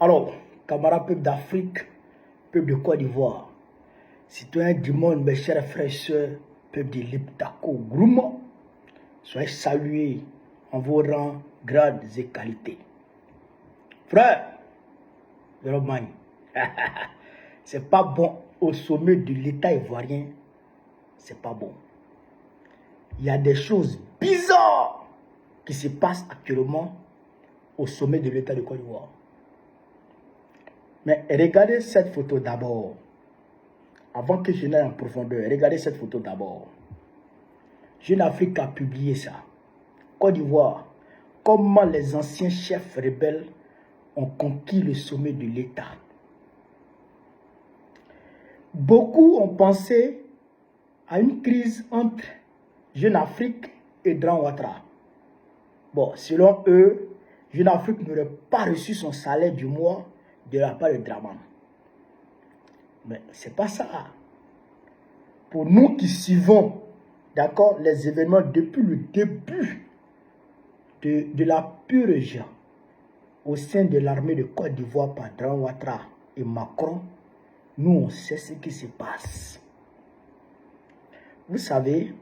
Alors, camarades peuple d'Afrique, peuple de Côte d'Ivoire, citoyens du monde, mes chers frères et sœurs, peuple de l'Iptako, Grouma, soyez salués en vos rangs, grades et qualités. Frère, Romagne, c'est pas bon au sommet de l'État ivoirien, c'est pas bon. Il y a des choses bizarres qui se passent actuellement au sommet de l'État de Côte d'Ivoire. Mais regardez cette photo d'abord. Avant que je n'aille en profondeur, regardez cette photo d'abord. Jeune Afrique a publié ça. Côte d'Ivoire, comment les anciens chefs rebelles ont conquis le sommet de l'État. Beaucoup ont pensé à une crise entre Jeune Afrique et Dran Ouattara. Bon, selon eux, Jeune Afrique n'aurait pas reçu son salaire du mois de la part de Draman. Mais c'est pas ça. Pour nous qui suivons, d'accord, les événements depuis le début de la purge au sein de l'armée de Côte d'Ivoire par Dran Ouattara et Macron, nous on sait ce qui se passe. Vous savez,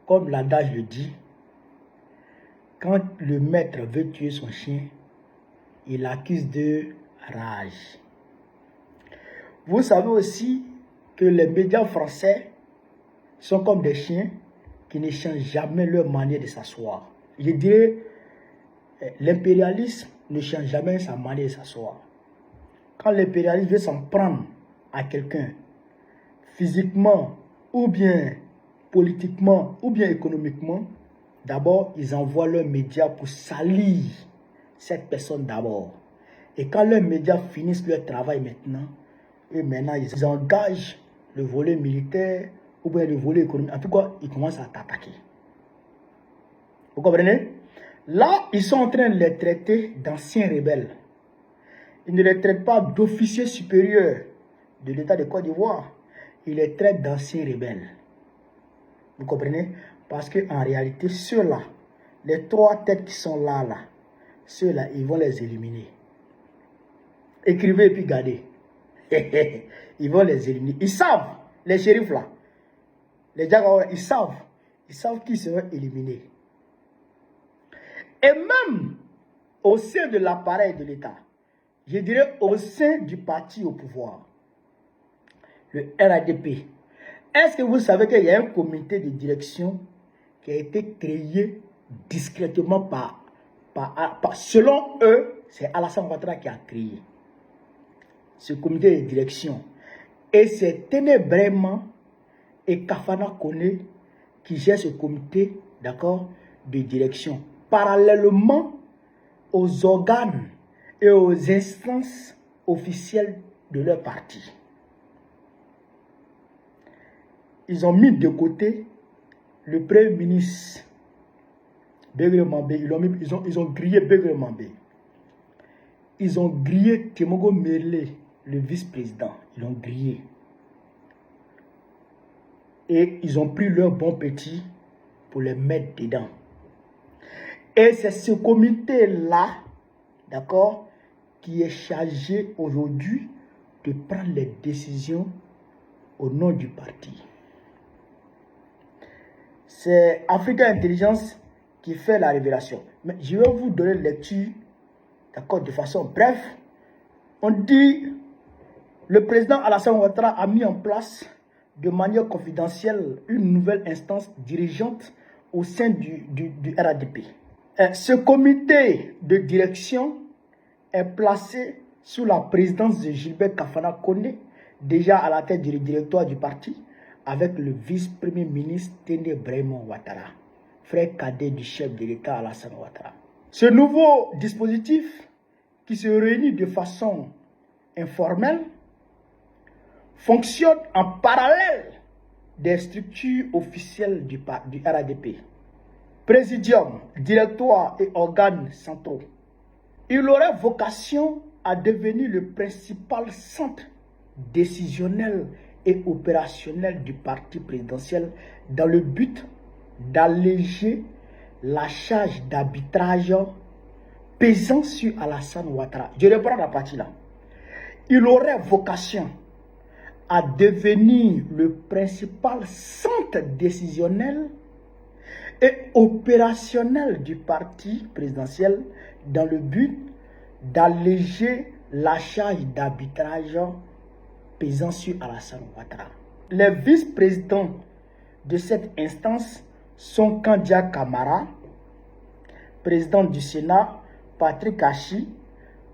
comme l'adage le dit, quand le maître veut tuer son chien, il l'accuse de rage. Vous savez aussi que les médias français sont comme des chiens qui ne changent jamais leur manière de s'asseoir. Je dirais, l'impérialisme ne change jamais sa manière de s'asseoir. Quand l'impérialisme veut s'en prendre à quelqu'un, physiquement, ou bien politiquement, ou bien économiquement, d'abord, ils envoient leurs médias pour salir cette personne d'abord. Et quand leurs médias finissent leur travail maintenant, et maintenant ils engagent le volet militaire ou bien le volet économique. En tout cas, ils commencent à t'attaquer. Vous comprenez? Là, ils sont en train de les traiter d'anciens rebelles. Ils ne les traitent pas d'officiers supérieurs de l'État de Côte d'Ivoire. Ils les traitent d'anciens rebelles. Vous comprenez? Parce qu'en réalité, ceux-là, les trois têtes qui sont là, ceux-là, ils vont les éliminer. Écrivez et puis gardez. Ils vont les éliminer. Ils savent, les shérifs là, les Diagoras, ils savent qu'ils seront éliminés. Et même au sein de l'appareil de l'État, je dirais au sein du parti au pouvoir, le RADP, est-ce que vous savez qu'il y a un comité de direction qui a été créé discrètement selon eux, c'est Alassane Ouattara qui a créé ce comité de direction. Et c'est Ténébrement et Kafana Koné qui gèrent ce comité, d'accord, de direction. Parallèlement aux organes et aux instances officielles de leur parti. Ils ont mis de côté le premier ministre Begré Mambé. Ils ont grillé Begré Mambé. Ils ont grillé Temogo Merle, le vice-président. Ils l'ont grillé. Et ils ont pris leur bon petit pour les mettre dedans. Et c'est ce comité-là, d'accord, qui est chargé aujourd'hui de prendre les décisions au nom du parti. C'est Africa Intelligence qui fait la révélation. Mais je vais vous donner lecture, d'accord, de façon brève. On dit, le président Alassane Ouattara a mis en place de manière confidentielle une nouvelle instance dirigeante au sein du RADP. Ce comité de direction est placé sous la présidence de Gilbert Kafana Koné, déjà à la tête du directoire du parti, avec le vice-premier ministre Ténébrement Ouattara, frère cadet du chef de l'État Alassane Ouattara. Ce nouveau dispositif, qui se réunit de façon informelle, fonctionne en parallèle des structures officielles du RADP. Présidium, directoire et organes centraux. Il aurait vocation à devenir le principal centre décisionnel et opérationnel du parti présidentiel dans le but d'alléger la charge d'arbitrage pesant sur Alassane Ouattara. Je reprends la partie là. Il aurait vocation à devenir le principal centre décisionnel et opérationnel du parti présidentiel dans le but d'alléger la charge d'arbitrage pesant sur Alassane Ouattara. Les vice-présidents de cette instance sont Kandia Kamara, président du Sénat, Patrick Hachi,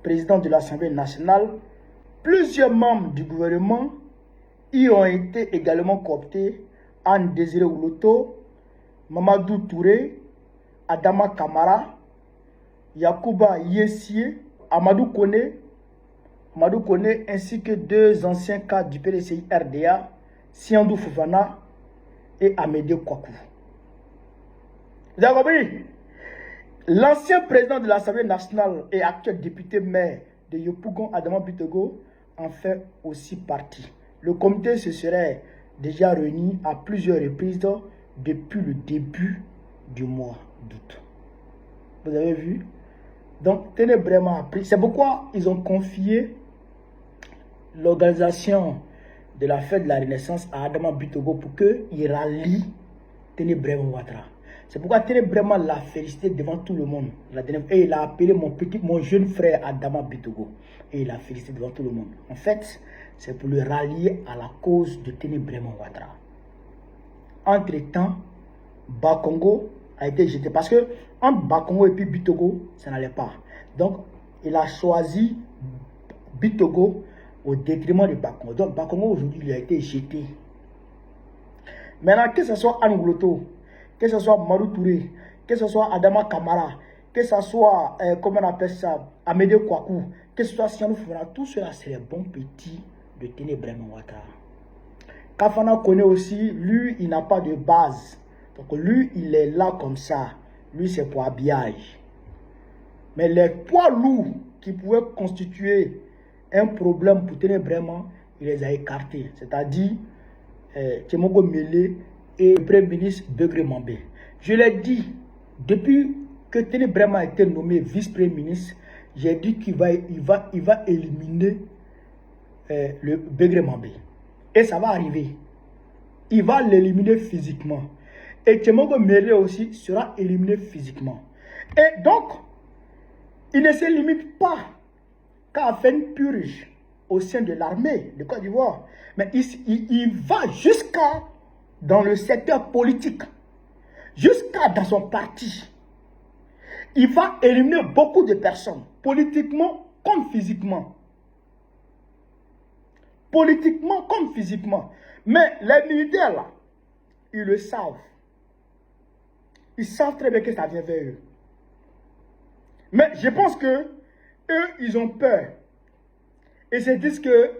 président de l'Assemblée nationale. Plusieurs membres du gouvernement y ont été également cooptés: Anne Désiré Ouloto, Mamadou Touré, Adama Kamara, Yacouba Yessie, Amadou Kone, ainsi que deux anciens cadres du PDCI RDA, Siandou Fofana et Amédée Kouakou. Vous avez compris? L'ancien président de l'Assemblée nationale et actuel député maire de Yopougon, Adama Bitego, en fait aussi partie. Le comité se serait déjà réuni à plusieurs reprises depuis le début du mois d'août. Vous avez vu? Donc, tenez vraiment appris. C'est pourquoi ils ont confié l'organisation de la fête de la Renaissance à Adama Bitego pour qu'il rallie Ténébrema Ouattara. C'est pourquoi Ténébrema l'a félicité devant tout le monde. Et il a appelé mon jeune frère Adama Bitego. Et il l'a félicité devant tout le monde. En fait, c'est pour le rallier à la cause de Ténébrema Ouattara. Entre-temps, Bakongo a été jeté. Parce que entre Bakongo et puis Bitego, ça n'allait pas. Donc, il a choisi Bitego au détriment de Bakongo. Donc, Bakongo aujourd'hui, il a été jeté. Maintenant, que ce soit Anne Ouloto, que ce soit Marou Touré, que ce soit Adama Kamara, que ce soit, comment on appelle ça, Amédée Kouakou, que ce soit Sianou Foura, tout cela, c'est les bons petits de Ténébrema Ouattara. Kafana connaît aussi, lui, il n'a pas de base. Donc, lui, il est là comme ça. Lui, c'est pour habillage. Mais les poids lourds qui pouvaient constituer un problème pour Ténébrema, il les a écartés. C'est-à-dire, Tchemogo Mele et le Premier ministre Begré Mambé. Je l'ai dit, depuis que Ténébrema a été nommé vice-premier ministre, j'ai dit qu'il va éliminer le Begré Mambé. Et ça va arriver. Il va l'éliminer physiquement. Et Tchemogo Mele aussi sera éliminé physiquement. Et donc, il ne se limite pas qu'à faire une purge au sein de l'armée de Côte d'Ivoire. Mais il va jusqu'à dans le secteur politique, jusqu'à dans son parti. Il va éliminer beaucoup de personnes, politiquement comme physiquement. Politiquement comme physiquement. Mais les militaires là, ils le savent. Ils savent très bien que ça vient vers eux. Mais je pense que eux, ils ont peur. Et se disent que,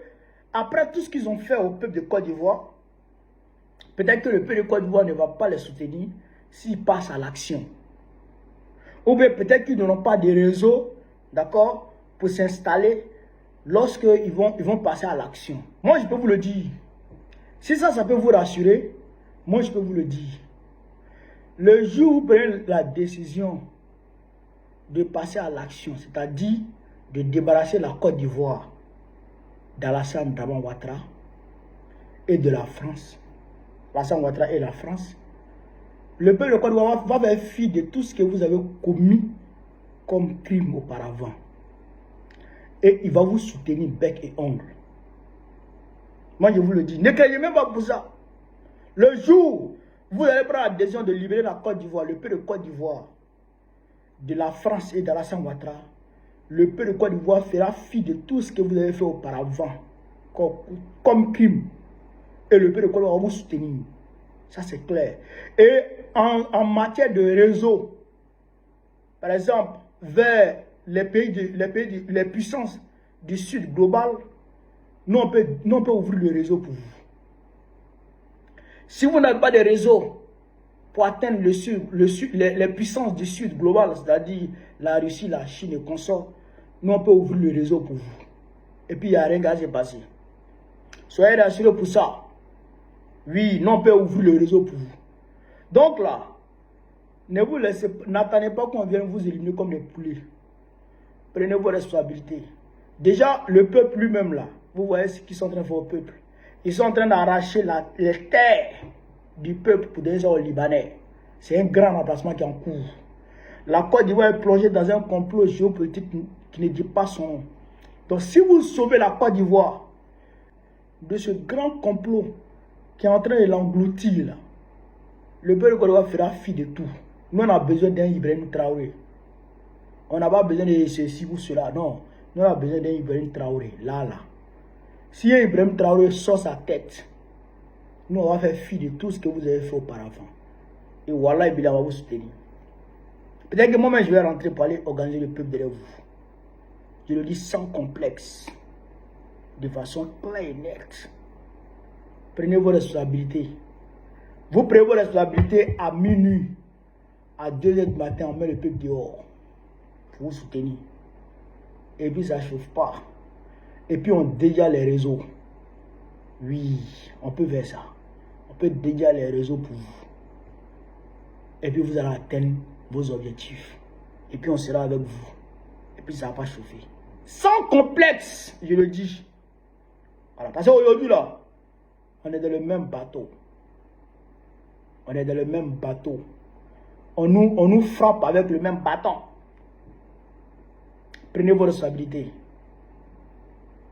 après tout ce qu'ils ont fait au peuple de Côte d'Ivoire, peut-être que le peuple de Côte d'Ivoire ne va pas les soutenir s'ils passent à l'action. Ou bien peut-être qu'ils n'auront pas de réseau, d'accord, pour s'installer lorsqu'ils vont passer à l'action. Moi, je peux vous le dire. Si ça peut vous rassurer, moi, je peux vous le dire. Le jour où vous prenez la décision de passer à l'action, c'est-à-dire de débarrasser la Côte d'Ivoire d'Alassane Ouattara et de la France, Alassane Ouattara et la France, le peuple de Côte d'Ivoire va faire fi de tout ce que vous avez commis comme crime auparavant. Et il va vous soutenir bec et ongle. Moi, je vous le dis, ne craignez même pas pour ça. Le jour où vous allez prendre la décision de libérer la Côte d'Ivoire, le peuple de Côte d'Ivoire, de la France et d'Alassane Ouattara, le peuple de Côte d'Ivoire fera fi de tout ce que vous avez fait auparavant comme crime. Et le peuple de Côte d'Ivoire va vous soutenir. Ça, c'est clair. Et en matière de réseau, par exemple, vers les puissances du Sud global, nous, on peut ouvrir le réseau pour vous. Si vous n'avez pas de réseau pour atteindre les puissances du Sud global, c'est-à-dire la Russie, la Chine et consorts, nous, on peut ouvrir le réseau pour vous. Et puis, il n'y a rien à se passer. Soyez rassurés pour ça. Oui, nous, on peut ouvrir le réseau pour vous. Donc là, n'attendez pas qu'on vienne vous éliminer comme des poulets. Prenez vos responsabilités. Déjà, le peuple lui-même là, vous voyez ce qu'ils sont en train de faire au peuple. Ils sont en train d'arracher les terres du peuple pour donner ça aux Libanais. C'est un grand remplacement qui est en cours. La Côte d'Ivoire est plongée dans un complot géopolitique qui ne dit pas son nom. Donc si vous sauvez la Côte d'Ivoire de ce grand complot qui est en train de l'engloutir, le peuple de Côte d'Ivoire fera fi de tout. Nous, on a besoin d'un Ibrahim Traoré. On n'a pas besoin de ceci ou cela. Non. Nous, on a besoin d'un Ibrahim Traoré. Là. Si un Ibrahim Traoré sort sa tête, nous, on va faire fi de tout ce que vous avez fait auparavant. Et voilà, il va vous soutenir. Peut-être que moi-même, je vais rentrer pour aller organiser le peuple derrière vous. Je le dis sans complexe. De façon claire et nette. Prenez vos responsabilités. Vous prenez vos responsabilités à minuit. À 2h du matin, on met le peuple dehors. Pour vous soutenir. Et puis ça ne chauffe pas. Et puis on dédiale les réseaux. Oui, on peut faire ça. On peut dédier les réseaux pour vous. Et puis vous allez atteindre vos objectifs. Et puis on sera avec vous. Et puis ça ne va pas chauffer. Sans complexe, je le dis. Voilà, parce qu'aujourd'hui là, on est dans le même bateau. On est dans le même bateau. On nous frappe avec le même bâton. Prenez vos responsabilités.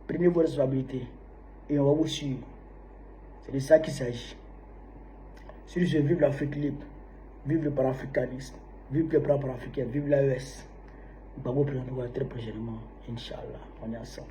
Prenez vos responsabilités. Et on va vous suivre. C'est de ça qu'il s'agit. Si je vive l'Afrique libre, vive le panafricanisme, vive le plan panafricain, vive l'AES. Nous allons vous présenter très prochainement. Inch'Allah. On est ensemble.